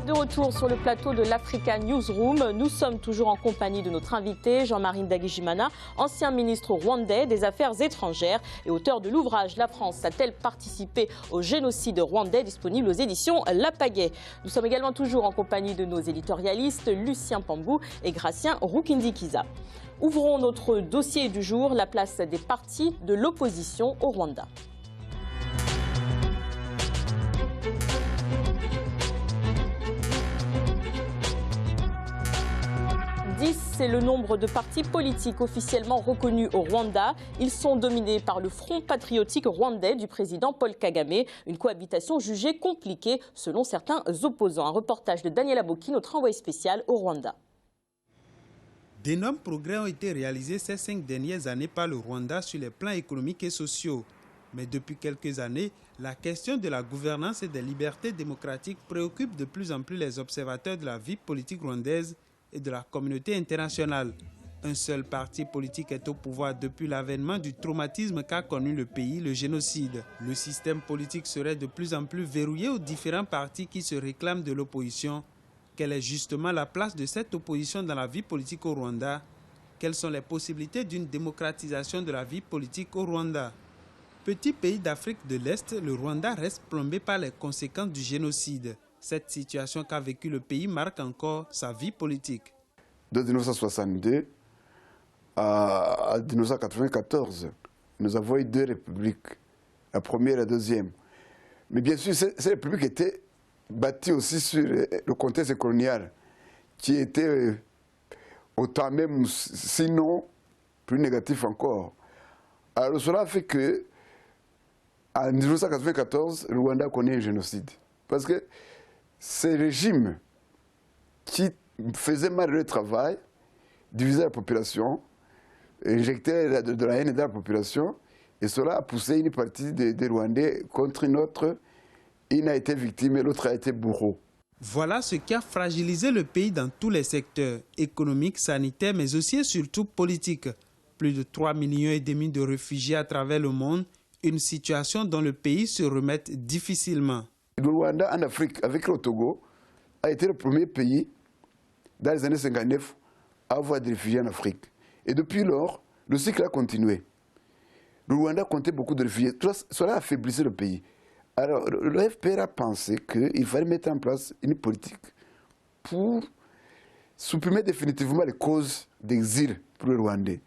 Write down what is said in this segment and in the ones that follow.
De retour sur le plateau de l'Africa Newsroom, nous sommes toujours en compagnie de notre invité Jean-Marie Ndagijimana, ancien ministre rwandais des Affaires étrangères et auteur de l'ouvrage « La France a-t-elle participé au génocide rwandais » disponible aux éditions La Pagaie. Nous sommes également toujours en compagnie de nos éditorialistes Lucien Pambou et Gratien Rukindi-Kiza. Ouvrons notre dossier du jour, la place des partis de l'opposition au Rwanda. C'est le nombre de partis politiques officiellement reconnus au Rwanda. Ils sont dominés par le Front patriotique rwandais du président Paul Kagame. Une cohabitation jugée compliquée selon certains opposants. Un reportage de Daniel Aboki, notre envoyé spécial au Rwanda. D'énormes progrès ont été réalisés ces 5 dernières années par le Rwanda sur les plans économiques et sociaux. Mais depuis quelques années, la question de la gouvernance et des libertés démocratiques préoccupe de plus en plus les observateurs de la vie politique rwandaise et de la communauté internationale. Un seul parti politique est au pouvoir depuis l'avènement du traumatisme qu'a connu le pays, le génocide. Le système politique serait de plus en plus verrouillé aux différents partis qui se réclament de l'opposition. Quelle est justement la place de cette opposition dans la vie politique au Rwanda? Quelles sont les possibilités d'une démocratisation de la vie politique au Rwanda? Petit pays d'Afrique de l'Est, le Rwanda reste plombé par les conséquences du génocide. Cette situation qu'a vécu le pays marque encore sa vie politique. De 1962 à 1994, nous avons eu 2 républiques, la première et la deuxième. Mais bien sûr, ces républiques étaient bâties aussi sur le contexte colonial, qui était autant même, sinon plus négatif encore. Alors cela fait que, en 1994, le Rwanda connaît un génocide. Parce que ces régimes qui faisaient mal le travail, divisaient la population, injectaient de la haine dans la population, et cela a poussé une partie des Rwandais contre une autre. Une a été victime et l'autre a été bourreau. Voilà ce qui a fragilisé le pays dans tous les secteurs, économiques, sanitaires, mais aussi et surtout politiques. Plus de 3,5 millions de réfugiés à travers le monde, une situation dont le pays se remet difficilement. Le Rwanda, en Afrique, avec le Togo, a été le premier pays, dans les années 59, à avoir des réfugiés en Afrique. Et depuis lors, le cycle a continué. Le Rwanda comptait beaucoup de réfugiés. Cela affaiblissait le pays. Alors, le FPR a pensé qu'il fallait mettre en place une politique pour supprimer définitivement les causes d'exil pour le Rwandais.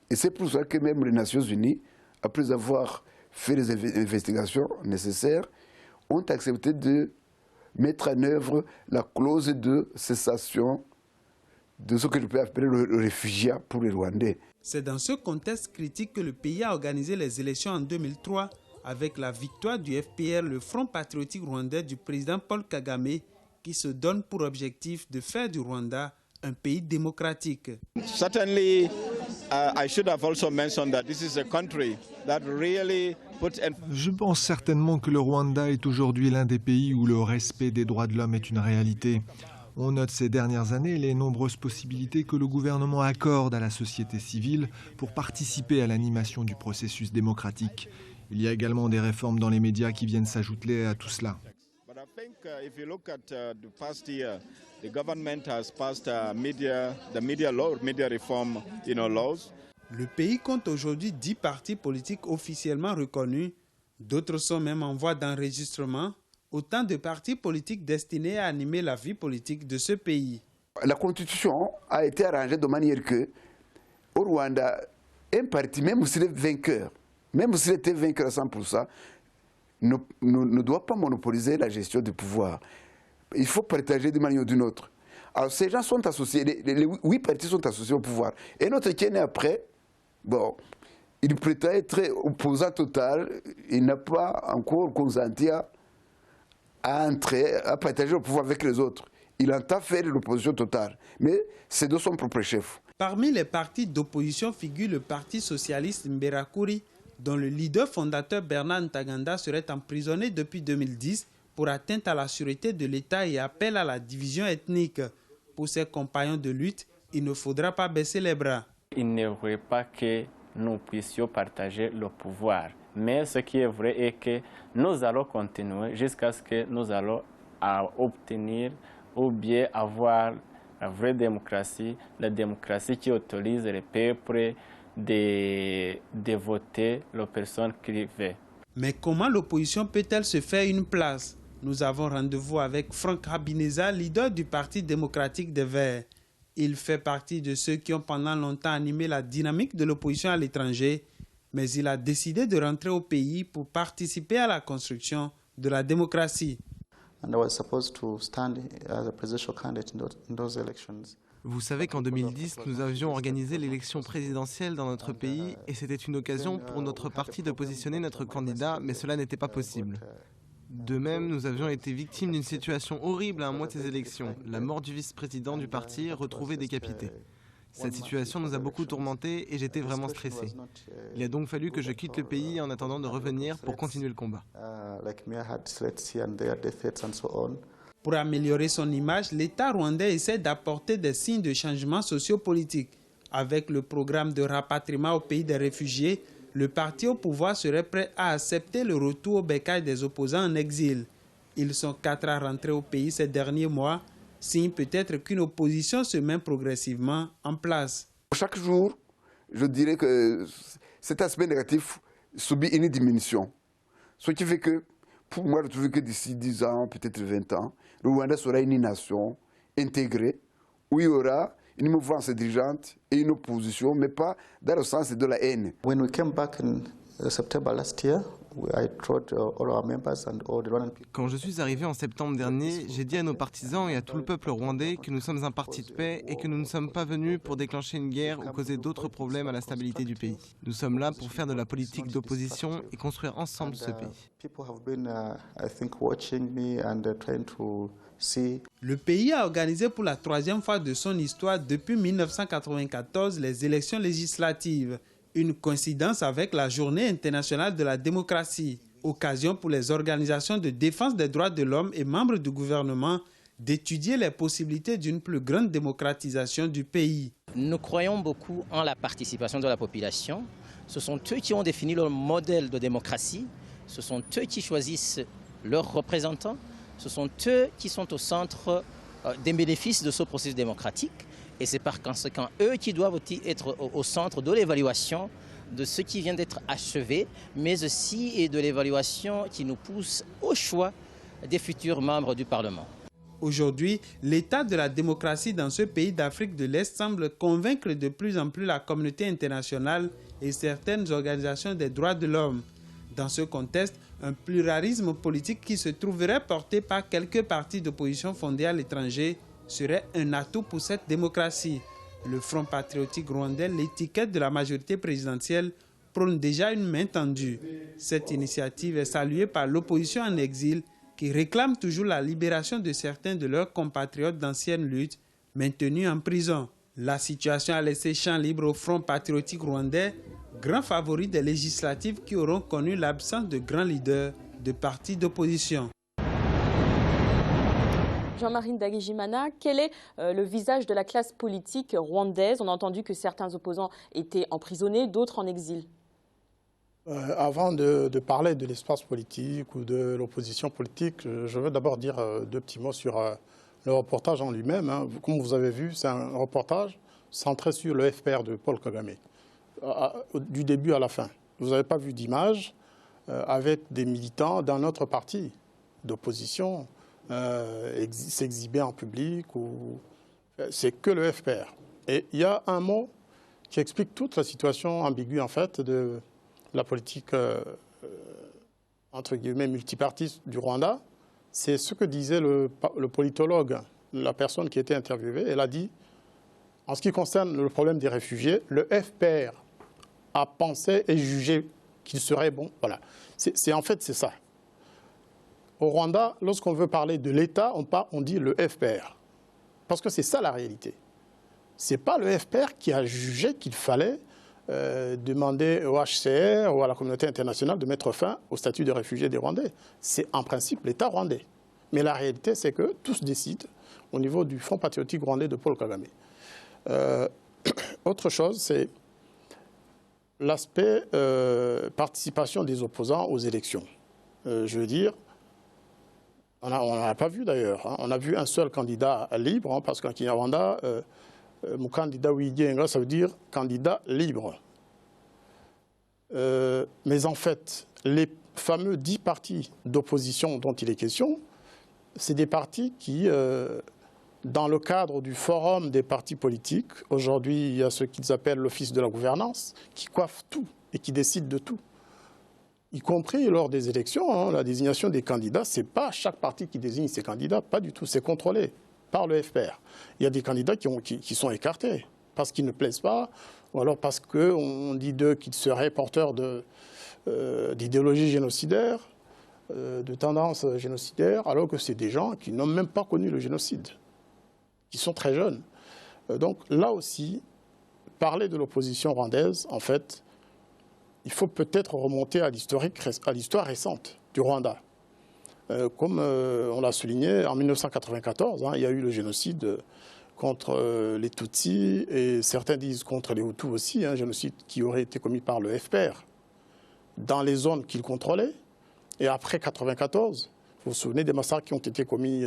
Et c'est pour ça que même les Nations Unies, après avoir fait les investigations nécessaires, ont accepté de mettre en œuvre la clause de cessation de ce que je peux appeler le réfugiat pour les Rwandais. C'est dans ce contexte critique que le pays a organisé les élections en 2003 avec la victoire du FPR, le Front patriotique rwandais du président Paul Kagame, qui se donne pour objectif de faire du Rwanda un pays démocratique. Certainly, I should have also mentioned that this is a country that really puts. Je pense certainement que le Rwanda est aujourd'hui l'un des pays où le respect des droits de l'homme est une réalité. On note ces dernières années les nombreuses possibilités que le gouvernement accorde à la société civile pour participer à l'animation du processus démocratique. Il y a également des réformes dans les médias qui viennent s'ajouter à tout cela. Le pays compte aujourd'hui 10 partis politiques officiellement reconnus. D'autres sont même en voie d'enregistrement. Autant de partis politiques destinés à animer la vie politique de ce pays. La constitution a été arrangée de manière que, au Rwanda, un parti, même s'il est vainqueur, même s'il était vainqueur à 100%, ne doit pas monopoliser la gestion du pouvoir. Il faut partager d'une manière ou d'une autre. Alors ces gens sont associés, les 8 partis sont associés au pouvoir. Et notre qui est né après, bon, il prétend être opposant total, il n'a pas encore consenti à partager le pouvoir avec les autres. Il entend faire l'opposition totale, mais c'est de son propre chef. Parmi les partis d'opposition figure le Parti socialiste Mberakuri, dont le leader fondateur Bernard Ntaganda serait emprisonné depuis 2010 pour atteinte à la sûreté de l'État et appel à la division ethnique. Pour ses compagnons de lutte, il ne faudra pas baisser les bras. Il ne faudrait pas que nous puissions partager le pouvoir. Mais ce qui est vrai est que nous allons continuer jusqu'à ce que nous allons obtenir ou bien avoir la vraie démocratie, la démocratie qui autorise les peuples de voter les personnes qu'ils veulent. Mais comment l'opposition peut-elle se faire une place? Nous avons rendez-vous avec Franck Rabineza, leader du Parti démocratique des Verts. Il fait partie de ceux qui ont pendant longtemps animé la dynamique de l'opposition à l'étranger, mais il a décidé de rentrer au pays pour participer à la construction de la démocratie. Vous savez qu'en 2010, nous avions organisé l'élection présidentielle dans notre pays et c'était une occasion pour notre parti de positionner notre candidat, mais cela n'était pas possible. De même, nous avions été victimes d'une situation horrible à un mois de ces élections, la mort du vice-président du parti retrouvé décapité. Cette situation nous a beaucoup tourmentés et j'étais vraiment stressé. Il a donc fallu que je quitte le pays en attendant de revenir pour continuer le combat. Pour améliorer son image, l'État rwandais essaie d'apporter des signes de changement sociopolitique. Avec le programme de rapatriement au pays des réfugiés, le parti au pouvoir serait prêt à accepter le retour au bécail des opposants en exil. Ils sont 4 à rentrer au pays ces derniers mois, signe peut-être qu'une opposition se met progressivement en place. Chaque jour, je dirais que cet aspect négatif subit une diminution. Ce qui fait que, pour moi, je trouve que d'ici 10 ans, peut-être 20 ans, le Rwanda sera une nation intégrée où il y aura une mouvance dirigeante et une opposition, mais pas dans le sens de la haine. When we came back in September last year, I told all our members and all the Rwandan people. Quand je suis arrivé en septembre dernier, j'ai dit à nos partisans et à tout le peuple rwandais que nous sommes un parti de paix et que nous ne sommes pas venus pour déclencher une guerre ou causer d'autres problèmes à la stabilité du pays. Nous sommes là pour faire de la politique d'opposition et construire ensemble ce pays. People have been, I think, watching me and trying to see. Le pays a organisé pour la 3e fois de son histoire depuis 1994 les élections législatives. Une coïncidence avec la Journée internationale de la démocratie, occasion pour les organisations de défense des droits de l'homme et membres du gouvernement d'étudier les possibilités d'une plus grande démocratisation du pays. Nous croyons beaucoup en la participation de la population. Ce sont eux qui ont défini leur modèle de démocratie, ce sont eux qui choisissent leurs représentants, ce sont eux qui sont au centre des bénéfices de ce processus démocratique. Et c'est par conséquent eux qui doivent être au centre de l'évaluation de ce qui vient d'être achevé, mais aussi de l'évaluation qui nous pousse au choix des futurs membres du Parlement. Aujourd'hui, l'état de la démocratie dans ce pays d'Afrique de l'Est semble convaincre de plus en plus la communauté internationale et certaines organisations des droits de l'homme. Dans ce contexte, un pluralisme politique qui se trouverait porté par quelques partis d'opposition fondés à l'étranger serait un atout pour cette démocratie. Le Front patriotique rwandais, l'étiquette de la majorité présidentielle, prône déjà une main tendue. Cette initiative est saluée par l'opposition en exil qui réclame toujours la libération de certains de leurs compatriotes d'anciennes luttes maintenus en prison. La situation a laissé champ libre au Front patriotique rwandais, grand favori des législatives qui auront connu l'absence de grands leaders de partis d'opposition. Jean-Marie Ndagijimana, quel est le visage de la classe politique rwandaise? On a entendu que certains opposants étaient emprisonnés, d'autres en exil. Avant de parler de l'espace politique ou de l'opposition politique, je veux d'abord dire 2 petits mots sur le reportage en lui-même. Comme vous avez vu, c'est un reportage centré sur le FPR de Paul Kagame, du début à la fin. Vous n'avez pas vu d'image avec des militants d'un autre parti d'opposition s'exhiber en public, c'est que le FPR. Et il y a un mot qui explique toute la situation ambiguë en fait de la politique entre guillemets multipartiste du Rwanda. C'est ce que disait le politologue, la personne qui était interviewée. Elle a dit, en ce qui concerne le problème des réfugiés, le FPR a pensé et jugé qu'il serait bon. Voilà. En fait, c'est ça. Au Rwanda, lorsqu'on veut parler de l'État, on dit le FPR. Parce que c'est ça la réalité. Ce n'est pas le FPR qui a jugé qu'il fallait demander au HCR ou à la communauté internationale de mettre fin au statut de réfugié des Rwandais. C'est en principe l'État rwandais. Mais la réalité, c'est que tous décident au niveau du Front patriotique rwandais de Paul Kagame. Autre chose, c'est l'aspect participation des opposants aux élections. Je veux dire, On n'en a pas vu d'ailleurs. On a vu un seul candidat libre, parce qu'en Kinyarwanda, mon candidat Ouidienga, ça veut dire candidat libre. Mais en fait, les fameux 10 partis d'opposition dont il est question, c'est des partis qui, dans le cadre du forum des partis politiques, aujourd'hui il y a ce qu'ils appellent l'office de la gouvernance, qui coiffent tout et qui décident de tout. Y compris lors des élections, la désignation des candidats, ce n'est pas chaque parti qui désigne ses candidats, pas du tout, c'est contrôlé par le FPR. Il y a des candidats qui sont écartés parce qu'ils ne plaisent pas, ou alors parce qu'on dit d'eux qu'ils seraient porteurs d'idéologie génocidaire, de tendances génocidaires, alors que c'est des gens qui n'ont même pas connu le génocide, qui sont très jeunes. Donc là aussi, parler de l'opposition rwandaise, en fait, il faut peut-être remonter à l'histoire récente du Rwanda. Comme on l'a souligné, en 1994, il y a eu le génocide contre les Tutsis, et certains disent contre les Hutus aussi, un génocide qui aurait été commis par le FPR dans les zones qu'il contrôlait. Et après 1994, vous vous souvenez des massacres qui ont été commis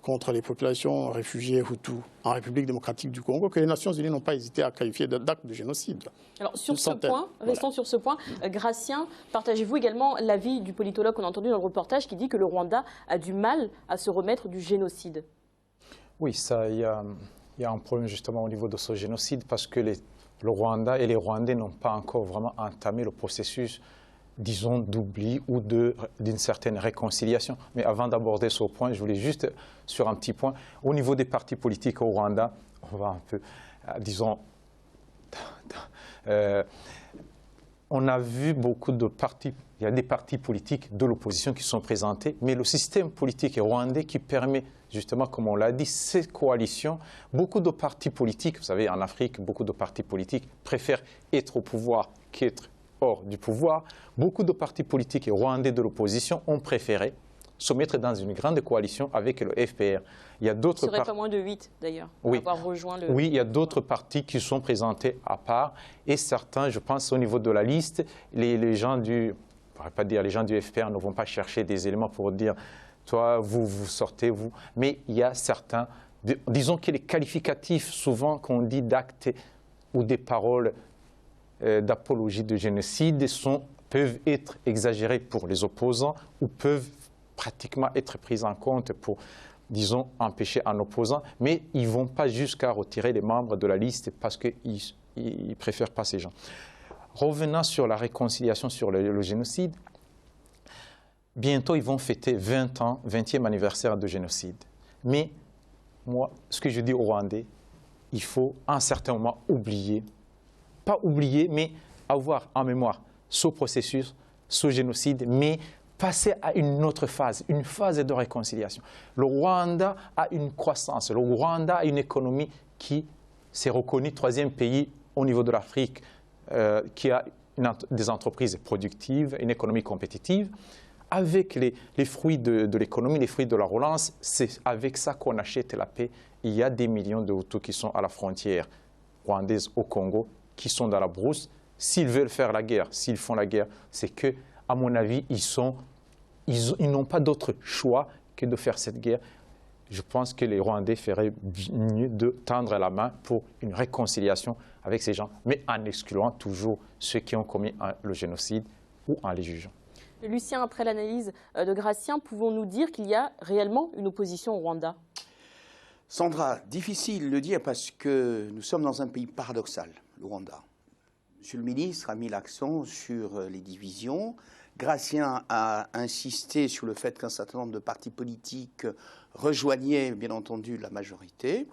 contre les populations réfugiées Hutus en République démocratique du Congo, que les Nations Unies n'ont pas hésité à qualifier d'acte de génocide. Alors sur ce point, restons sur ce point, Gratien, partagez-vous également l'avis du politologue qu'on a entendu dans le reportage qui dit que le Rwanda a du mal à se remettre du génocide? Oui, il y a un problème justement au niveau de ce génocide parce que le Rwanda et les Rwandais n'ont pas encore vraiment entamé le processus, disons, d'oubli ou d'une certaine réconciliation. Mais avant d'aborder ce point, je voulais juste, sur un petit point, au niveau des partis politiques au Rwanda, on va un peu, disons, on a vu beaucoup de partis, il y a des partis politiques de l'opposition qui sont présentés, mais le système politique rwandais qui permet, justement, comme on l'a dit, ces coalitions, beaucoup de partis politiques, vous savez, en Afrique, beaucoup de partis politiques préfèrent être au pouvoir qu'être hors du pouvoir. Beaucoup de partis politiques rwandais de l'opposition ont préféré se mettre dans une grande coalition avec le FPR. Il y a d'autres partis. Il ne serait pas moins de 8 d'ailleurs, oui. Avoir rejoint le... Oui, il y a d'autres partis qui sont présentés à part et certains, je pense, au niveau de la liste, les gens du, je ne pourrais pas dire les gens du FPR ne vont pas chercher des éléments pour dire toi, vous sortez, vous. Mais il y a certains, disons que les qualificatifs souvent qu'on dit d'actes ou des paroles d'apologie de génocide peuvent être exagérés pour les opposants ou peuvent pratiquement être pris en compte pour, disons, empêcher un opposant, mais ils ne vont pas jusqu'à retirer les membres de la liste parce qu'ils ne préfèrent pas ces gens. Revenant sur la réconciliation sur le génocide, bientôt ils vont fêter 20 ans, 20e anniversaire de génocide. Mais moi, ce que je dis aux Rwandais, il faut à un certain moment oublier, pas oublier, mais avoir en mémoire ce processus, ce génocide, mais passer à une autre phase, une phase de réconciliation. Le Rwanda a une croissance, le Rwanda a une économie qui s'est reconnue 3e pays au niveau de l'Afrique, qui a des entreprises productives, une économie compétitive. Avec les fruits de l'économie, les fruits de la relance, c'est avec ça qu'on achète la paix. Il y a des millions de Hutus qui sont à la frontière rwandaise au Congo, qui sont dans la brousse. S'ils veulent faire la guerre, s'ils font la guerre, c'est que, à mon avis, ils n'ont pas d'autre choix que de faire cette guerre. Je pense que les Rwandais feraient mieux de tendre la main pour une réconciliation avec ces gens, mais en excluant toujours ceux qui ont commis le génocide ou en les jugeant. Lucien, après l'analyse de Gratien, pouvons-nous dire qu'il y a réellement une opposition au Rwanda? Sandra, difficile de le dire parce que nous sommes dans un pays paradoxal, le Rwanda. Monsieur le ministre a mis l'accent sur les divisions. Gratien a insisté sur le fait qu'un certain nombre de partis politiques rejoignaient, bien entendu, la majorité.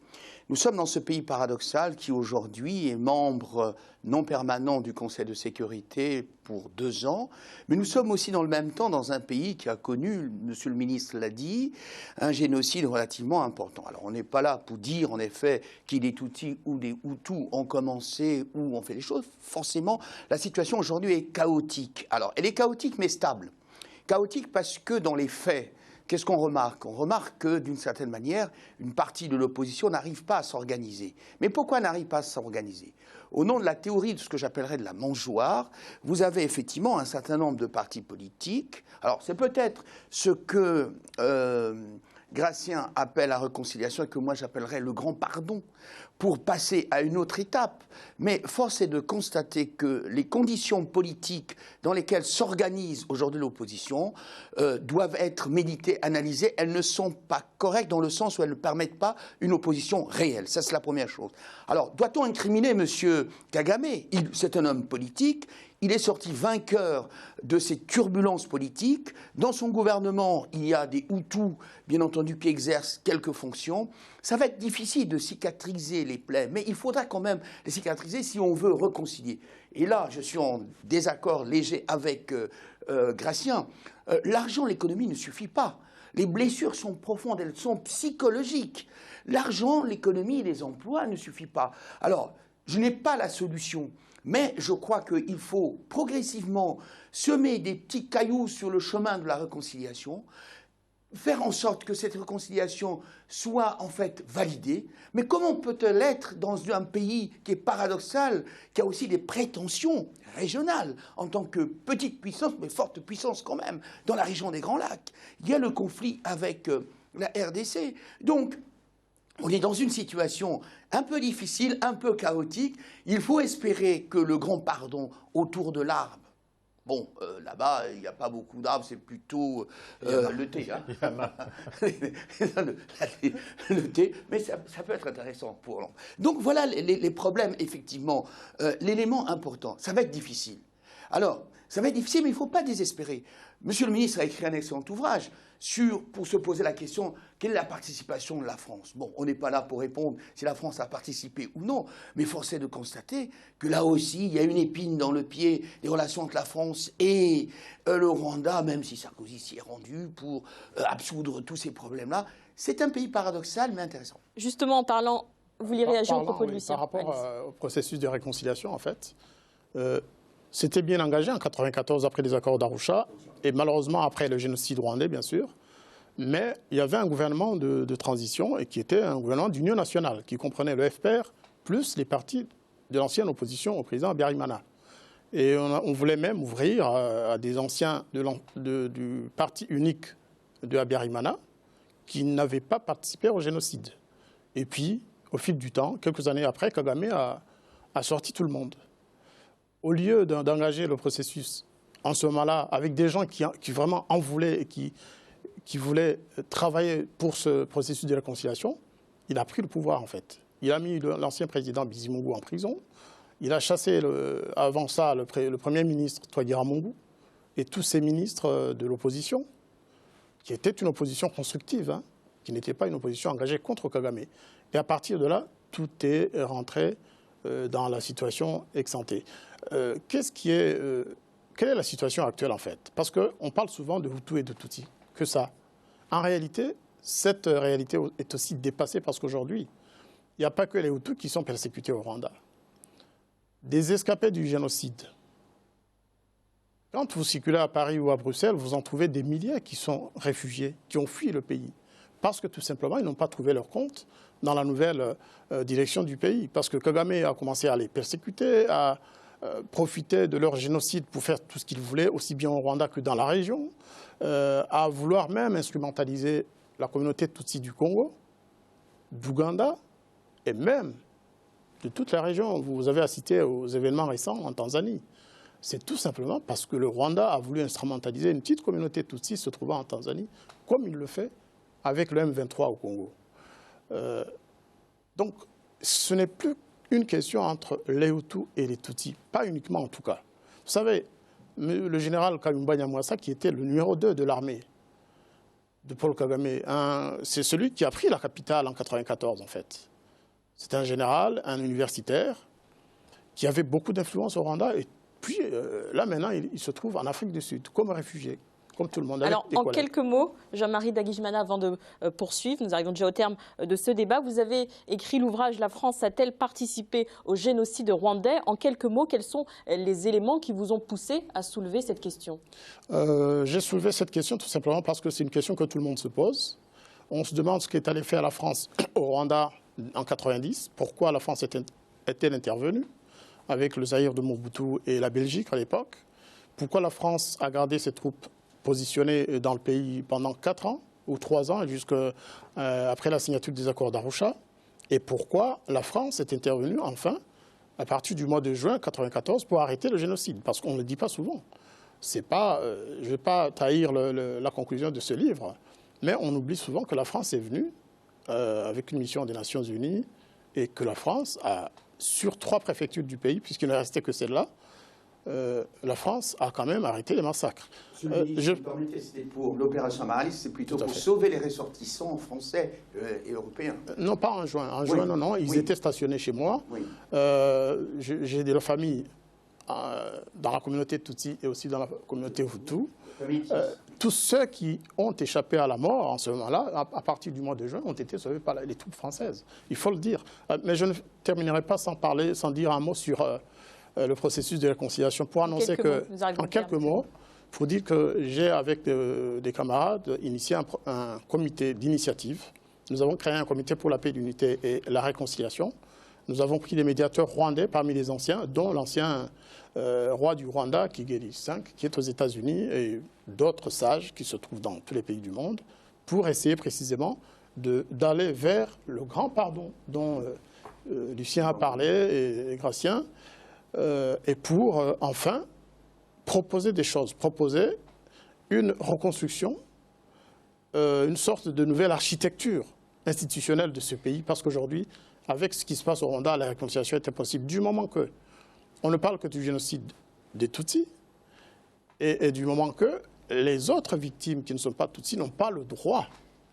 Nous sommes dans ce pays paradoxal qui, aujourd'hui, est membre non permanent du Conseil de sécurité pour 2 ans. Mais nous sommes aussi, dans le même temps, dans un pays qui a connu, monsieur le ministre l'a dit, un génocide relativement important. Alors, on n'est pas là pour dire, en effet, que les Tutsis ou les Hutus ont commencé ou ont fait les choses. Forcément, la situation aujourd'hui est chaotique. Alors, elle est chaotique, mais stable. Chaotique parce que, dans les faits, qu'est-ce qu'on remarque? On remarque que, d'une certaine manière, une partie de l'opposition n'arrive pas à s'organiser. Mais pourquoi n'arrive pas à s'organiser? au nom de la théorie de ce que j'appellerais de la mangeoire, vous avez effectivement un certain nombre de partis politiques. Alors, c'est peut-être ce que Gratien appelle la réconciliation et que moi j'appellerais le grand pardon, pour passer à une autre étape. Mais force est de constater que les conditions politiques dans lesquelles s'organise aujourd'hui l'opposition doivent être méditées, analysées. Elles ne sont pas correctes dans le sens où elles ne permettent pas une opposition réelle. Ça, c'est la première chose. Alors, doit-on incriminer M. Kagame? C'est un homme politique. Il est sorti vainqueur de ces turbulences politiques. Dans son gouvernement, il y a des Hutus, bien entendu, qui exercent quelques fonctions. Ça va être difficile de cicatriser les plaies, mais il faudra quand même les cicatriser si on veut réconcilier. Et là, je suis en désaccord léger avec Gratien. L'argent, l'économie ne suffit pas. Les blessures sont profondes, elles sont psychologiques. L'argent, l'économie et les emplois ne suffit pas. Alors, je n'ai pas la solution. Mais je crois qu'il faut progressivement semer des petits cailloux sur le chemin de la réconciliation, faire en sorte que cette réconciliation soit en fait validée. Mais comment peut-elle être dans un pays qui est paradoxal, qui a aussi des prétentions régionales en tant que petite puissance, mais forte puissance quand même, dans la région des Grands Lacs? Il y a le conflit avec la RDC. Donc, on est dans une situation un peu difficile, un peu chaotique. Il faut espérer que le grand pardon autour de l'arbre, bon, là-bas, il n'y a pas beaucoup d'arbres, c'est plutôt le thé. Hein. le thé, mais ça peut être intéressant pour l'homme. Donc voilà les problèmes, effectivement. L'élément important, ça va être difficile. Alors, ça va être difficile, mais il ne faut pas désespérer. Monsieur le ministre a écrit un excellent ouvrage pour se poser la question, quelle est la participation de la France? Bon, on n'est pas là pour répondre si la France a participé ou non, mais force est de constater que là aussi, il y a une épine dans le pied des relations entre la France et le Rwanda, même si Sarkozy s'y est rendu pour absoudre tous ces problèmes-là. C'est un pays paradoxal, mais intéressant. Justement, en parlant, vous vouliez réagir au propos de Lucien? Par rapport au processus de réconciliation, en fait, c'était bien engagé en 1994 après les accords d'Arusha et malheureusement après le génocide rwandais, bien sûr. Mais il y avait un gouvernement de transition et qui était un gouvernement d'union nationale qui comprenait le FPR plus les partis de l'ancienne opposition au président Habyarimana. Et on voulait même ouvrir à des anciens du parti unique de Habyarimana qui n'avaient pas participé au génocide. Et puis, au fil du temps, quelques années après, Kagame a sorti tout le monde. Au lieu d'engager le processus en ce moment-là avec des gens qui vraiment en voulaient et qui voulaient travailler pour ce processus de réconciliation, il a pris le pouvoir en fait. Il a mis l'ancien président Bizimungu en prison, il a chassé avant ça le Premier ministre Twagiramungu et tous ses ministres de l'opposition, qui était une opposition constructive, hein, qui n'était pas une opposition engagée contre Kagame. Et à partir de là, tout est rentré dans la situation ex-ante. Quelle est la situation actuelle en fait? Parce qu'on parle souvent de Hutu et de Tutsi, que ça. En réalité, cette réalité est aussi dépassée parce qu'aujourd'hui, il n'y a pas que les Hutus qui sont persécutés au Rwanda. Des escapés du génocide. Quand vous circulez à Paris ou à Bruxelles, vous en trouvez des milliers qui sont réfugiés, qui ont fui le pays. Parce que tout simplement, ils n'ont pas trouvé leur compte dans la nouvelle direction du pays. Parce que Kagame a commencé à les persécuter, à profiter de leur génocide pour faire tout ce qu'il voulait, aussi bien au Rwanda que dans la région, à vouloir même instrumentaliser la communauté Tutsi du Congo, d'Ouganda et même de toute la région. Vous avez assisté aux événements récents en Tanzanie. C'est tout simplement parce que le Rwanda a voulu instrumentaliser une petite communauté Tutsi se trouvant en Tanzanie, comme il le fait avec le M23 au Congo. Donc, ce n'est plus une question entre les Hutus et les Tutsis, pas uniquement en tout cas. Vous savez, le général Kayumba Nyamwasa, qui était le numéro 2 de l'armée de Paul Kagame, c'est celui qui a pris la capitale en 1994 en fait. C'est un général, un universitaire, qui avait beaucoup d'influence au Rwanda et puis là maintenant il se trouve en Afrique du Sud comme réfugié. Comme tout le monde. Alors, en quelques mots, Jean-Marie Ndagijimana, avant de poursuivre, nous arrivons déjà au terme de ce débat. Vous avez écrit l'ouvrage « La France a-t-elle participé au génocide rwandais ?» En quelques mots, quels sont les éléments qui vous ont poussé à soulever cette question? J'ai soulevé cette question tout simplement parce que c'est une question que tout le monde se pose. On se demande ce qu'est allé faire la France au Rwanda en 1990. Pourquoi la France est-elle intervenue? avec le Zaïre de Mobutu et la Belgique à l'époque. Pourquoi la France a gardé ses troupes positionnées dans le pays pendant 4 ans ou 3 ans, jusqu'après la signature des accords d'Arusha. Et pourquoi la France est intervenue enfin, à partir du mois de juin 1994, pour arrêter le génocide. Parce qu'on ne le dit pas souvent. Je ne vais pas trahir la conclusion de ce livre, mais on oublie souvent que la France est venue avec une mission des Nations Unies et que la France a, sur 3 préfectures du pays, puisqu'il ne restait que celle-là, la France a quand même arrêté les massacres. C'était pour l'opération Amaryllis, c'est plutôt pour sauver les ressortissants français et européens. Non, pas en juin. En juin, non. Ils étaient stationnés chez moi. Oui. J'ai de la famille dans la communauté Tutsi et aussi dans la communauté Hutu. Tous ceux qui ont échappé à la mort en ce moment-là, à partir du mois de juin, ont été sauvés par les troupes françaises. Il faut le dire. Mais je ne terminerai pas sans dire un mot sur le processus de réconciliation, pour annoncer en quelques mots, il faut dire que j'ai, avec des camarades, initié un comité d'initiative. Nous avons créé un comité pour la paix, l'unité et la réconciliation. Nous avons pris des médiateurs rwandais parmi les anciens, dont l'ancien roi du Rwanda, Kigeli V, qui est aux États-Unis, et d'autres sages qui se trouvent dans tous les pays du monde, pour essayer précisément d'aller vers le grand pardon dont Lucien a parlé et Gratien, et pour enfin proposer des choses, proposer une reconstruction, une sorte de nouvelle architecture institutionnelle de ce pays, parce qu'aujourd'hui, avec ce qui se passe au Rwanda, la réconciliation est impossible. Du moment qu'on ne parle que du génocide des Tutsis, et du moment que les autres victimes qui ne sont pas Tutsis n'ont pas le droit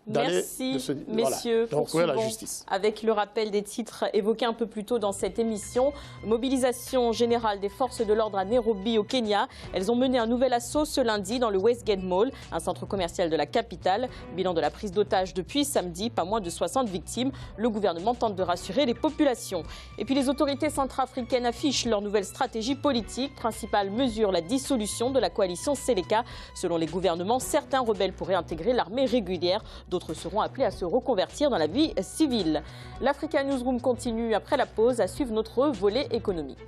d'aller... Merci, messieurs, voilà. La justice. Avec le rappel des titres évoqués un peu plus tôt dans cette émission. Mobilisation générale des forces de l'ordre à Nairobi, au Kenya. Elles ont mené un nouvel assaut ce lundi dans le Westgate Mall, un centre commercial de la capitale. Bilan de la prise d'otages depuis samedi, pas moins de 60 victimes. Le gouvernement tente de rassurer les populations. Et puis les autorités centrafricaines affichent leur nouvelle stratégie politique. Principale mesure, la dissolution de la coalition Seleka. Selon les gouvernements, certains rebelles pourraient intégrer l'armée régulière. D'autres seront appelés à se reconvertir dans la vie civile. L'Africa Newsroom continue après la pause à suivre notre volet économique.